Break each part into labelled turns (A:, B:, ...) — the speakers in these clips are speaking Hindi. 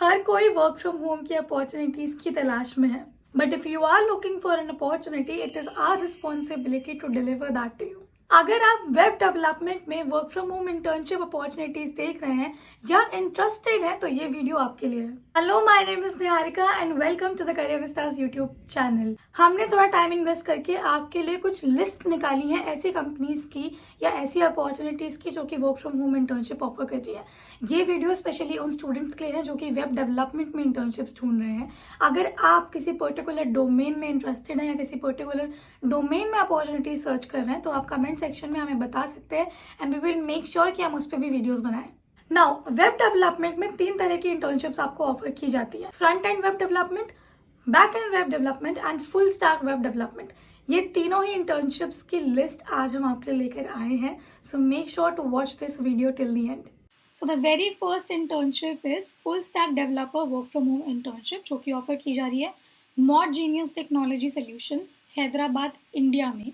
A: हर कोई वर्क फ्रॉम होम की अपॉर्चुनिटीज की तलाश में है, but if you are looking for an opportunity it is our responsibility to deliver that to you. अगर आप वेब डेवलपमेंट में work from home internship opportunities देख रहे हैं या इंटरेस्टेड हैं तो ये वीडियो आपके लिए है। Hello, my name is Niharika and welcome to the career vistas YouTube channel. हमने थोड़ा टाइम इन्वेस्ट करके आपके लिए कुछ लिस्ट निकाली है ऐसी कंपनीज की या ऐसी अपॉर्चुनिटीज की जो कि work from home internship offer कर रही है। ये वीडियो स्पेशली उन स्टूडेंट्स के लिए है जो कि वेब डेवलपमेंट में इंटर्नशिप्स ढूंढ रहे हैं। अगर आप किसी पर्टिकुलर डोमेन में इंटरेस्टेड हैं या किसी पर्टिकुलर डोमेन में अपॉर्चुनिटी सर्च कर रहे हैं तो आप कमेंट सेक्शन में हमें बता सकते हैं and we will make sure कि हम उस पर भी वीडियोस बनाएं। नाउ, वेब डेवलपमेंट में 3 तरह की इंटर्नशिप्स आपको ऑफर की जाती है: front end web development, back and web development and full stack web development. ये तीनों ही इंटर्नशिप्स की लिस्ट आज हम आपके लिए लेकर आए हैं, so make sure to watch this video till the end. So the very first internship is full stack developer work from home internship, जो कि ऑफर की जा रही है mod genius technology solutions, Hyderabad, India में।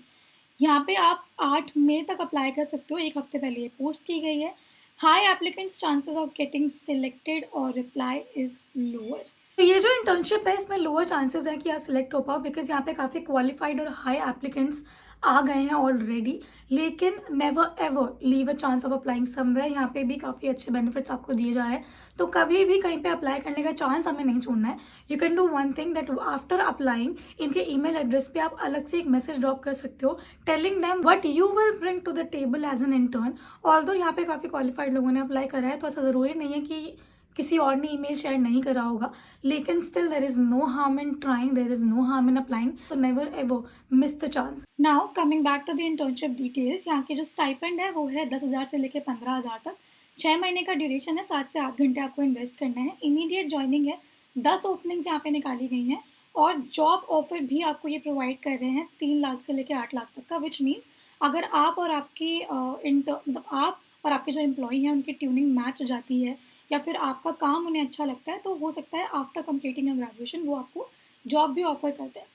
A: यहाँ पे आप 8 मई तक अप्लाई कर सकते हो। 1 हफ्ते पहले ये पोस्ट की गई है। High applicants chances of getting selected और रिप्लाई इज लोअर। तो ये जो इंटर्नशिप है इसमें लोअर चांसेस है कि आप सिलेक्ट हो पाओ, बिकॉज यहाँ पे काफ़ी क्वालिफाइड और हाई एप्लीकेंट्स आ गए हैं ऑलरेडी। लेकिन never ever leave a chance of applying somewhere. यहाँ पे भी काफ़ी अच्छे बेनिफिट्स आपको दिए जा रहे हैं, तो कभी भी कहीं पे अप्लाई करने का चांस हमें नहीं छोड़ना है। You can do one thing that after applying इनके ईमेल एड्रेस पे आप अलग से एक मैसेज ड्रॉप कर सकते हो telling them what you will bring to the table as an intern. Although यहाँ पे काफ़ी क्वालिफाइड लोगों ने अप्लाई करा है, तो ऐसा ज़रूरी नहीं है कि किसी और ने ईमेल शेयर नहीं करा होगा, लेकिन still there is no harm in trying, there is no harm in applying, तो never ever miss the chance. Now coming back to the internship details, यहाँ की जो स्टाइपेंड है वो है 10,000 से लेकर 15,000 तक। 6 महीने का ड्यूरेशन है, 7 से 8 घंटे आपको इन्वेस्ट करना है। इमीडिएट ज्वाइनिंग है, 10 ओपनिंग्स यहाँ पे निकाली गई हैं और जॉब ऑफर भी आपको ये प्रोवाइड कर रहे हैं 3 लाख से लेकर 8 लाख तक का, विच मीन्स अगर आप और आपकी आप और आपके जो एम्प्लॉई हैं उनकी ट्यूनिंग मैच हो जाती है या फिर आपका काम उन्हें अच्छा लगता है तो हो सकता है आफ्टर कंप्लीटिंग अ ग्रेजुएशन वो आपको जॉब भी ऑफर करते हैं।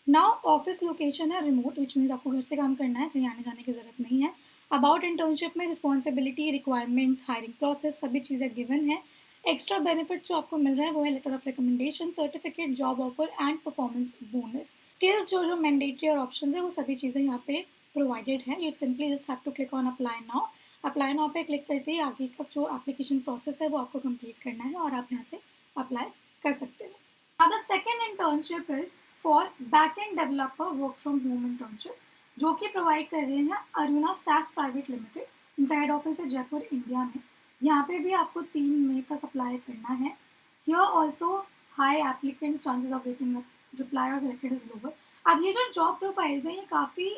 A: नाउ, ऑफिस लोकेशन है रिमोट, विच मीन्स आपको घर से काम करना है, कहीं आने जाने की ज़रूरत नहीं है। अबाउट इंटर्नशिप में रिस्पॉन्सिबिलिटी, रिक्वायरमेंट्स, हायरिंग प्रोसेस सभी चीज़ें गिवन है। एक्स्ट्रा बेनिफिट जो आपको मिल रहा है वो है letter of recommendation, certificate, job offer and performance bonus. Skills जो मैंडेटरी और ऑप्शन है वो सभी चीज़ें यहाँ पे प्रोवाइडेड है। You simply just have to click on apply now. Apply now पे क्लिक करते ही आगे का जो एप्लीकेशन प्रोसेस है वो आपको कंप्लीट करना है और आप यहाँ से अप्लाई कर सकते हो। Now the second internship is for back end developer work from home internship, जो कि प्रोवाइड कर रहे हैं अरुणा सैस प्राइवेट लिमिटेड। इनका हेड ऑफिस है जयपुर, इंडिया में। यहाँ पे भी आपको 3 मई तक अप्लाई करना है। Here also high applicants chances of getting reply और सिलेक्टेड इज लोअर। अब ये जो जॉब प्रोफाइल्स है ये काफ़ी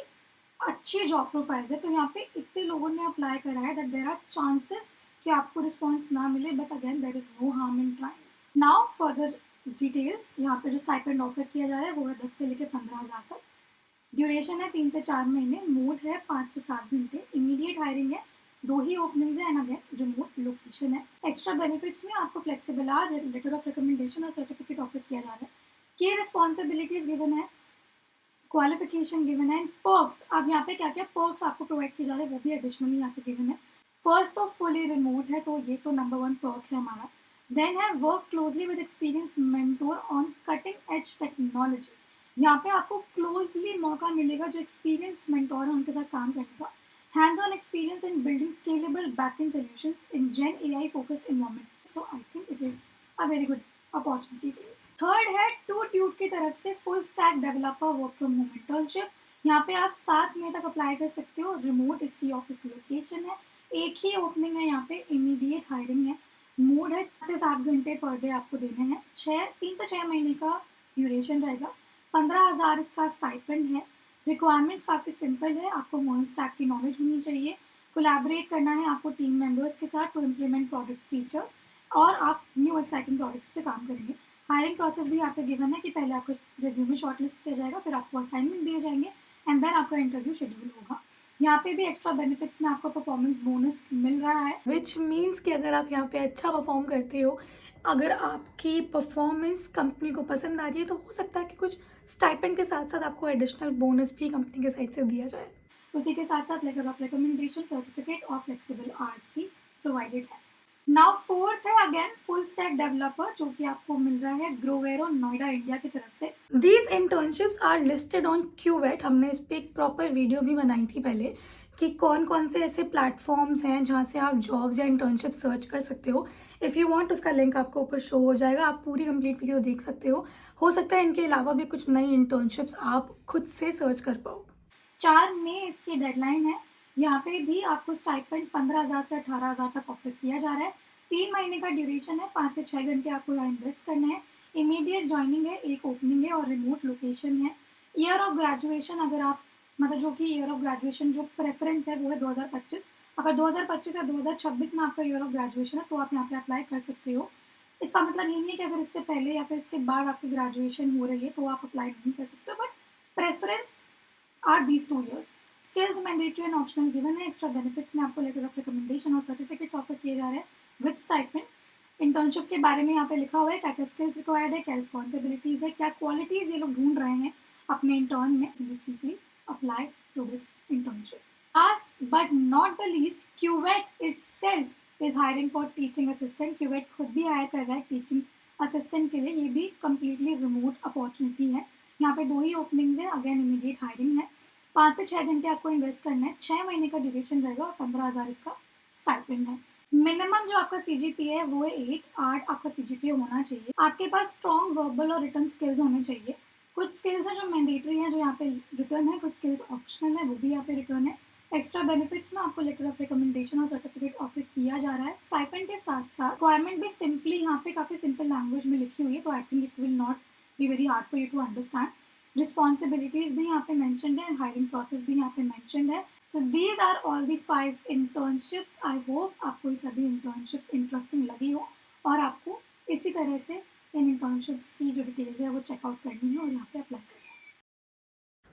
A: अच्छी जॉब प्रोफाइल्स है, तो यहाँ पे इतने लोगों ने अप्लाई करा है दैट देयर आर चांसेस कि आपको रिस्पॉन्स ना मिले, but again there is no harm in trying. Now further details, यहाँ पे जो स्टाइपेंड ऑफर किया जा रहा है वो है 10 से लेकर 15,000 तक। ड्यूरेशन है 3 से 4 महीने, मोड है 5 से 7 घंटे। इमीडिएट हायरिंग है, 2 ही ओपनिंग्स है एंड अगेन जो मोड लोकेशन है। एक्स्ट्रा बेनिफिट्स में आपको flexible hours, letter of recommendation और सर्टिफिकेट ऑफर किया जा रहा है। की रिस्पॉन्सिबिलिटीज गिवन है, क्वालिफिकेशन गिवन है एंड पर्क्स। अब यहाँ पे क्या क्या पर्क्स आपको प्रोवाइड किए जा रहे हैं वो भी एडिशनली यहाँ पे गिवन है। फर्स्ट तो फुली रिमोट है, तो ये तो नंबर 1 पर्क है हमारा। देन है work closely with experience mentor on cutting edge technology. यहाँ पे आपको क्लोजली मौका मिलेगा जो एक्सपीरियंस्ड मेंटोर है उनके साथ काम करने का। Hands on experience in building scalable backend solutions in gen AI focused environment. So I think it is a very good opportunity for you. Third है टू ट्यूब की तरफ से full stack developer work from home internship. यहाँ पे आप 7 मई तक अप्लाई कर सकते हो। रिमोट इसकी ऑफिस लोकेशन है, एक ही ओपनिंग है यहाँ पे। इमीडिएट हायरिंग है, मोड है 5 से 7 घंटे पर डे आपको देने हैं। 3 से 6 महीने का ड्यूरेशन रहेगा। 15,000 इसका स्टाइपेंड है। रिक्वायरमेंट्स काफ़ी सिंपल है, आपको मॉडर्न स्टैक की नॉलेज होनी चाहिए, कोलैबोरेट करना है आपको टीम मेंबर्स के साथ टू इम्प्लीमेंट प्रोडक्ट फीचर्स, और आप न्यू एक्साइटिंग प्रोडक्ट्स पे काम करेंगे। हायरिंग प्रोसेस भी यहाँ पे गिवन है कि पहले आपको रेज्यूमे शॉर्टलिस्ट किया जाएगा, फिर आपको असाइनमेंट दिए जाएंगे एंड देन आपका इंटरव्यू शेड्यूल होगा। यहाँ पे भी एक्स्ट्रा बेनिफिट्स में आपको परफॉर्मेंस बोनस मिल रहा है, विच मीन्स कि अगर आप यहाँ पे अच्छा परफॉर्म करते हो, अगर आपकी परफॉर्मेंस कंपनी को पसंद आ रही है तो हो सकता है कि कुछ स्टाइपेंड के साथ साथ आपको एडिशनल बोनस भी कंपनी के साइड से दिया जाए। उसी के साथ साथ लेटर ऑफ रिकमेंडेशन, सर्टिफिकेट और फ्लेक्सिबल आवर्स भी प्रोवाइडेड है। नाउ फोर्थ है अगेन फुल स्टैक डेवलपर, जो कि आपको मिल रहा है ग्रोवेरो नोएडा इंडिया की तरफ से। These internships are listed on Cuvette. हमने इस पर एक प्रॉपर वीडियो भी बनाई थी पहले कि कौन कौन से ऐसे प्लेटफॉर्म्स हैं जहाँ से आप जॉब्स या इंटर्नशिप सर्च कर सकते हो। इफ़ यू वांट उसका लिंक आपको ऊपर शो हो जाएगा, आप पूरी कंप्लीट वीडियो देख सकते हो सकता है इनके अलावा भी कुछ नई इंटर्नशिप्स आप खुद से सर्च कर पाओ। 4 मई इसकी डेडलाइन है। यहाँ पे भी आपको स्टाइपेंड 15,000 से 18,000 तक ऑफर किया जा रहा है। 3 महीने का ड्यूरेशन है, 5 से 6 घंटे आपको यहाँ इन्वेस्ट करना है। इमीडिएट ज्वाइनिंग है, एक ओपनिंग है और रिमोट लोकेशन है। ईयर ऑफ ग्रेजुएशन, अगर आप मतलब जो कि ईयर ऑफ ग्रेजुएशन जो प्रेफरेंस है वो है 2025। अगर 2025 या 2026 में आपका ईयर ऑफ ग्रेजुएशन है तो आप यहाँ पे अप्लाई कर सकते हो। इसका मतलब ये नहीं है कि अगर इससे पहले या फिर इसके बाद आपकी ग्रेजुएशन हो रही है तो आप अप्लाई नहीं कर सकते, but preference are these 2 years। Skills mandatory and optional given है। एक्स्ट्रा बेनिफिट्स में आपको लेटर ऑफ रिकमेंडेशन और सर्टिफिकेट्स ऑफर किए जा रहे हैं विद स्टाइपेंड। इंटर्नशिप के बारे में यहाँ पे लिखा हुआ है क्या क्या स्किल्स रिक्वायर्ड है, क्या रिस्पॉन्सिबिलिटीज़ है, क्या क्वालिटीज़ ये लोग ढूंढ रहे हैं अपने इंटर्न में। Simply apply to this internship. Last but not the least, Cuvette itself is hiring for teaching assistant. Cuvette खुद भी हायर कर रहा है टीचिंग असिस्टेंट के लिए। ये भी कम्प्लीटली रिमोट अपॉर्चुनिटी है। यहाँ पे 2 ही ओपनिंग्स है, अगेन इमीडिएट हायरिंग है। 5 से 6 घंटे आपको इन्वेस्ट करना है। 6 महीने का ड्यूरेशन रहेगा और 15,000 इसका स्टाइपेंड है। मिनिमम जो आपका CGPA है वो है 8 आपका CGPA होना चाहिए। आपके पास स्ट्रॉन्ग वर्बल और रिटर्न स्किल्स होने चाहिए। कुछ स्किल्स हैं जो मैंडेटरी हैं, जो यहाँ पे रिटर्न है, कुछ स्किल्स ऑप्शनल है, वो भी यहाँ पे रिटर्न है। एक्स्ट्रा बेनिफिट्स में आपको लेटर ऑफ रिकमेंडेशन और सर्टिफिकेट ऑफर किया जा रहा है। स्टाइपेंड के साथ साथ रिक्वायरमेंट भी सिंपली यहाँ पे काफ़ी सिंपल लैंग्वेज में लिखी हुई है, तो I think it will not be very hard for you to understand. Responsibilities भी यहाँ पे मैंशनड है, हायरिंग प्रोसेस भी यहाँ पे मैंशनड है। So these are all the 5 internships. I hope आपको ये सभी इंटर्नशिप्स इंटरेस्टिंग लगी हो और आपको इसी तरह से इन इंटर्नशिप्स की जो डिटेल्स है वो चेकआउट करनी है और यहाँ पे अप्लाई करनी है।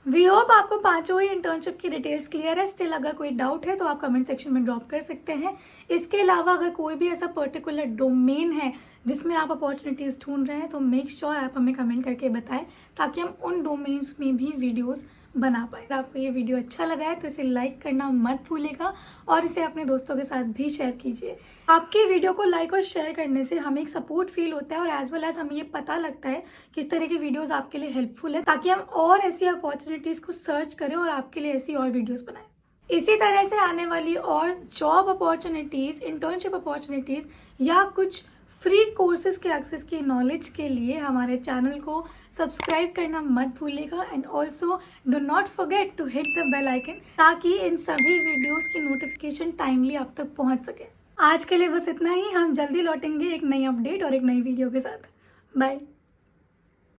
A: वी होप आपको पांचों ही इंटर्नशिप की डिटेल्स क्लियर है। स्टिल अगर कोई डाउट है तो आप कमेंट सेक्शन में ड्रॉप कर सकते हैं। इसके अलावा अगर कोई भी ऐसा पर्टिकुलर डोमेन है जिसमें आप अपॉर्चुनिटीज़ ढूंढ रहे हैं तो मेक श्योर आप हमें कमेंट करके बताएं ताकि हम उन डोमेन्स में भी वीडियोस बना पाए। अगर आपको ये वीडियो अच्छा लगा है तो इसे लाइक करना मत भूलिएगा और इसे अपने दोस्तों के साथ भी शेयर कीजिए। आपके वीडियो को लाइक और शेयर करने से हमें एक सपोर्ट फील होता है और एज वेल एज हमें ये पता लगता है किस तरह की वीडियोस आपके लिए हेल्पफुल है, ताकि हम और ऐसी अपॉर्चुनिटीज़ को सर्च करें और आपके लिए ऐसी और वीडियोस बनाएं। इसी तरह से आने वाली और जॉब अपॉर्चुनिटीज़, इंटर्नशिप अपॉर्चुनिटीज़ या कुछ फ्री कोर्सेज के एक्सेस की नॉलेज के लिए हमारे चैनल को सब्सक्राइब करना मत भूलिएगा and also do not forget to hit the bell icon ताकि इन सभी वीडियोस की नोटिफिकेशन टाइमली आप तक पहुंच सके। आज के लिए बस इतना ही। हम जल्दी लौटेंगे एक नई अपडेट और एक नई वीडियो के साथ। बाय।